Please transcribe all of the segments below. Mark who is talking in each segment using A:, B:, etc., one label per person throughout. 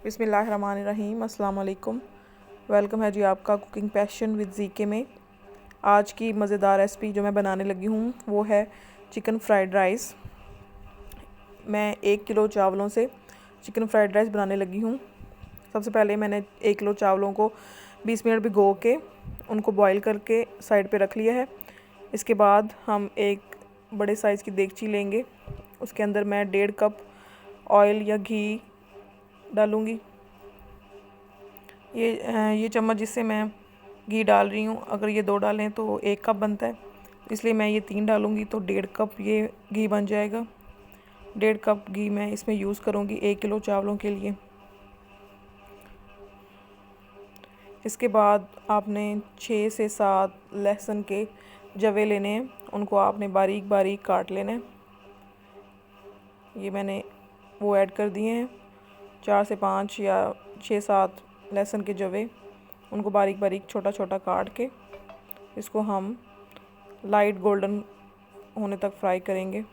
A: बिस्मिल्लाहिर्रहमानिर्रहीम, अस्सलाम वालेकुम। वेलकम है जी आपका कुकिंग पैशन विद ज़ीके में। आज की मज़ेदार रेसिपी जो मैं बनाने लगी हूँ वो है चिकन फ्राइड राइस। मैं 1 किलो चावलों से चिकन फ्राइड राइस बनाने लगी हूँ। सबसे पहले मैंने 1 किलो चावलों को 20 मिनट भिगो के उनको बॉईल करके साइड पे रख लिया है। इसके बाद हम एक बड़े साइज़ की देगची लेंगे। उसके अंदर मैं 1.5 कप ऑयल या घी डालूँगी। ये चम्मच जिससे मैं घी डाल रही हूँ, अगर ये 2 डालें तो 1 कप बनता है, इसलिए मैं ये 3 डालूँगी तो 1.5 कप ये घी बन जाएगा। 1.5 कप घी मैं इसमें यूज़ करूँगी 1 किलो चावलों के लिए। इसके बाद आपने 6 से 7 लहसुन के जवे लेने हैं, उनको आपने बारीक बारीक काट लेना है। ये मैंने वो ऐड कर दिए हैं। 4 से 5 या 6-7 लहसुन के जवे, उनको बारीक बारीक छोटा छोटा काट के इसको हम लाइट गोल्डन होने तक फ्राई करेंगे।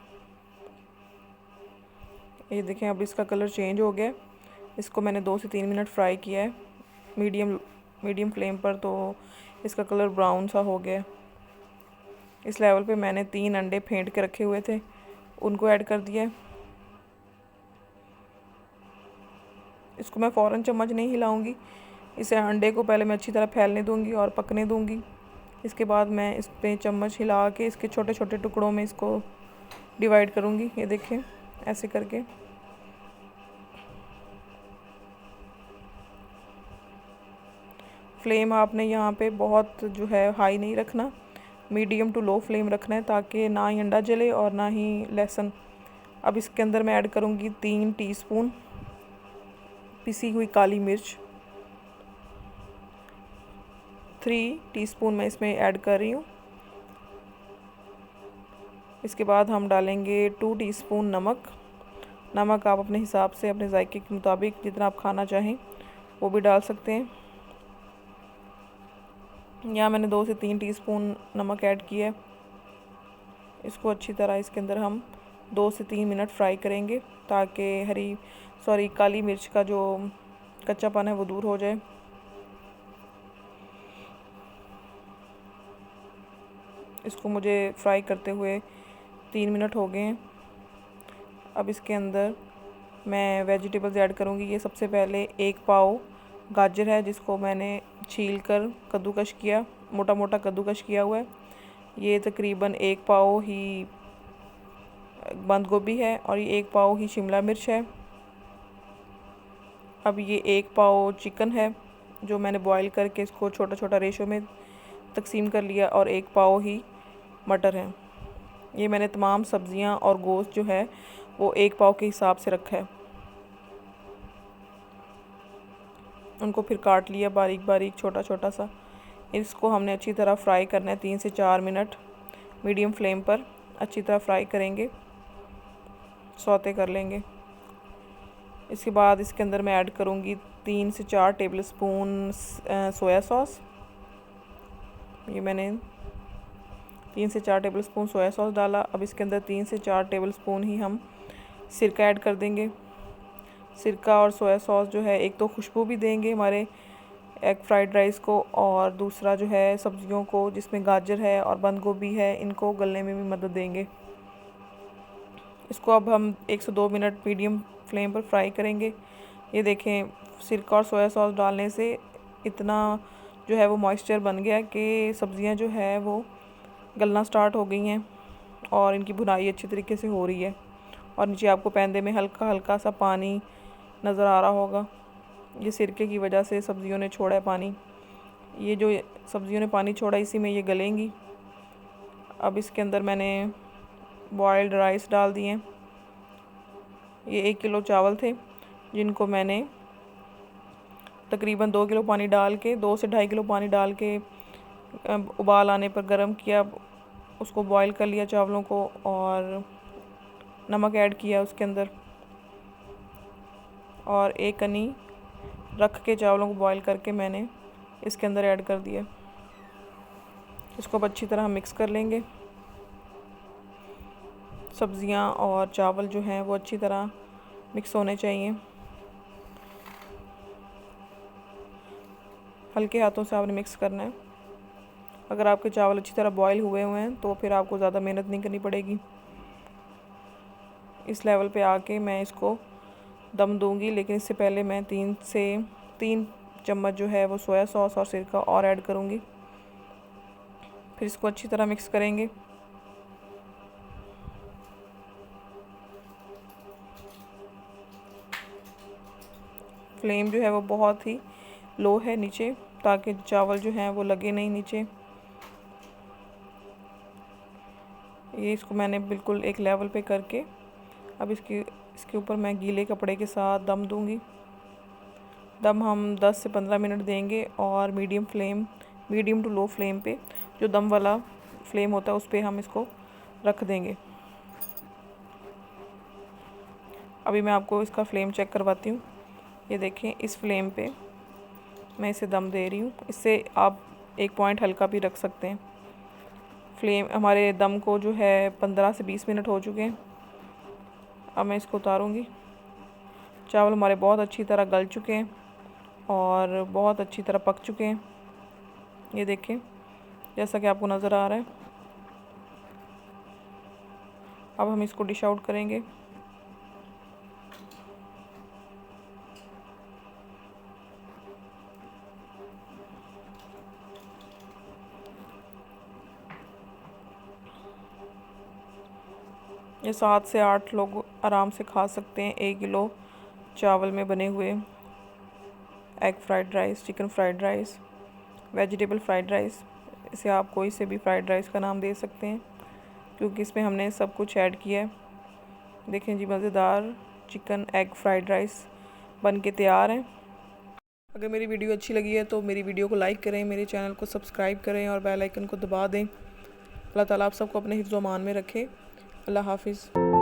A: ये देखें, अब इसका कलर चेंज हो गया। इसको मैंने 2 से 3 मिनट फ्राई किया है मीडियम फ्लेम पर, तो इसका कलर ब्राउन सा हो गया। इस लेवल पे मैंने 3 अंडे फेंट के रखे हुए थे, उनको ऐड कर दिया। इसको मैं फ़ौरन चम्मच नहीं हिलाऊंगी, इसे अंडे को पहले मैं अच्छी तरह फैलने दूंगी और पकने दूंगी। इसके बाद मैं इस पे चम्मच हिला के इसके छोटे छोटे टुकड़ों में इसको डिवाइड करूंगी। ये देखें, ऐसे करके। फ्लेम आपने यहाँ पे बहुत जो है हाई नहीं रखना, मीडियम टू लो फ्लेम रखना है, ताकि ना ही अंडा जले और ना ही लहसुन। अब इसके अंदर मैं ऐड करूँगी 3 टीस्पून पिसी हुई काली मिर्च। 3 टीस्पून मैं इसमें ऐड कर रही हूँ। इसके बाद हम डालेंगे 2 टीस्पून नमक। नमक आप अपने हिसाब से, अपने जायके के मुताबिक जितना आप खाना चाहें वो भी डाल सकते हैं। यहाँ मैंने 2 से 3 टीस्पून नमक ऐड किया है। इसको अच्छी तरह इसके अंदर हम 2 से 3 मिनट फ्राई करेंगे, ताकि काली मिर्च का जो कच्चापन है वो दूर हो जाए। इसको मुझे फ्राई करते हुए 3 मिनट हो गए हैं। अब इसके अंदर मैं वेजिटेबल्स ऐड करूँगी। ये सबसे पहले 1 पाव गाजर है, जिसको मैंने छील कर कद्दूकश किया, मोटा मोटा कद्दूकश किया हुआ है। ये तकरीबन 1 पाव ही बंद गोभी है और ये 1 पाव ही शिमला मिर्च है। अब ये 1 पाव चिकन है जो मैंने बॉईल करके इसको छोटा छोटा रेशो में तकसीम कर लिया, और 1 पाव ही मटर है। ये मैंने तमाम सब्ज़ियां और गोश्त जो है वो 1 पाव के हिसाब से रखा है। उनको फिर काट लिया बारीक बारीक छोटा छोटा सा। इसको हमने अच्छी तरह फ्राई करना है 3 से 4 मिनट मीडियम फ्लेम पर। अच्छी तरह फ्राई करेंगे, सौते कर लेंगे। इसके बाद इसके अंदर मैं ऐड करूँगी 3 से 4 टेबलस्पून सोया सॉस। ये मैंने 3 से 4 टेबलस्पून सोया सॉस डाला। अब इसके अंदर 3 से 4 टेबलस्पून ही हम सिरका ऐड कर देंगे। सिरका और सोया सॉस जो है, एक तो खुशबू भी देंगे हमारे एग फ्राइड राइस को, और दूसरा जो है सब्जियों को, जिसमें गाजर है और बंद गोभी है, इनको गलने में भी मदद देंगे। इसको अब हम 1 से 2 मिनट मीडियम फ्लेम पर फ्राई करेंगे। ये देखें, सिरका और सोया सॉस डालने से इतना जो है वो मॉइस्चर बन गया कि सब्ज़ियां जो है वो गलना स्टार्ट हो गई हैं और इनकी भुनाई अच्छी तरीके से हो रही है। और नीचे आपको पैंदे में हल्का हल्का सा पानी नज़र आ रहा होगा। ये सिरके की वजह से सब्ज़ियों ने छोड़ा है पानी। ये जो सब्ज़ियों ने पानी छोड़ा, इसी में ये गलेंगी। अब इसके अंदर मैंने बॉयल्ड राइस डाल दिए। ये 1 किलो चावल थे, जिनको मैंने तकरीबन 2 किलो पानी डाल के, 2 से 2.5 किलो पानी डाल के उबाल आने पर गर्म किया। उसको बॉईल कर लिया चावलों को, और नमक ऐड किया उसके अंदर, और 1 कनी रख के चावलों को बॉईल करके मैंने इसके अंदर ऐड कर दिया। इसको अब अच्छी तरह मिक्स कर लेंगे। सब्ज़ियां और चावल जो हैं वो अच्छी तरह मिक्स होने चाहिए। हल्के हाथों से आपने मिक्स करना है। अगर आपके चावल अच्छी तरह बॉईल हुए हैं तो फिर आपको ज़्यादा मेहनत नहीं करनी पड़ेगी। इस लेवल पे आके मैं इसको दम दूंगी, लेकिन इससे पहले मैं 3 चम्मच जो है वो सोया सॉस और सिरका और ऐड करूंगी। फिर इसको अच्छी तरह मिक्स करेंगे। फ्लेम जो है वो बहुत ही लो है नीचे, ताकि चावल जो हैं वो लगे नहीं नीचे। ये इसको मैंने बिल्कुल एक लेवल पे करके अब इसके ऊपर मैं गीले कपड़े के साथ दम दूंगी। दम हम 10 से 15 मिनट देंगे और मीडियम टू लो फ्लेम पे, जो दम वाला फ्लेम होता है उस पर हम इसको रख देंगे। अभी मैं आपको इसका फ्लेम चेक करवाती हूँ। ये देखें, इस फ्लेम पे मैं इसे दम दे रही हूँ। इससे आप एक पॉइंट हल्का भी रख सकते हैं। फ्लेम हमारे दम को जो है 15 से 20 मिनट हो चुके हैं। अब मैं इसको उतारूँगी। चावल हमारे बहुत अच्छी तरह गल चुके हैं और बहुत अच्छी तरह पक चुके हैं। ये देखें, जैसा कि आपको नज़र आ रहा है। अब हम इसको डिश आउट करेंगे। ये 7 से 8 लोग आराम से खा सकते हैं 1 किलो चावल में बने हुए egg fried rice, chicken fried rice, vegetable fried rice. इसे आप कोई से भी फ्राइड राइस का नाम दे सकते हैं, क्योंकि इसमें हमने सब कुछ ऐड किया है। देखें जी, मज़ेदार चिकन एग फ्राइड राइस बन के तैयार है। अगर मेरी वीडियो अच्छी लगी है तो मेरी वीडियो को लाइक करें, मेरे चैनल को सब्सक्राइब करें और बेल आइकन को दबा दें। अल्लाह ताला आप सबको अपने हिफ्ज़-ओ-अमान में रखे। अल्लाह हाफिज़।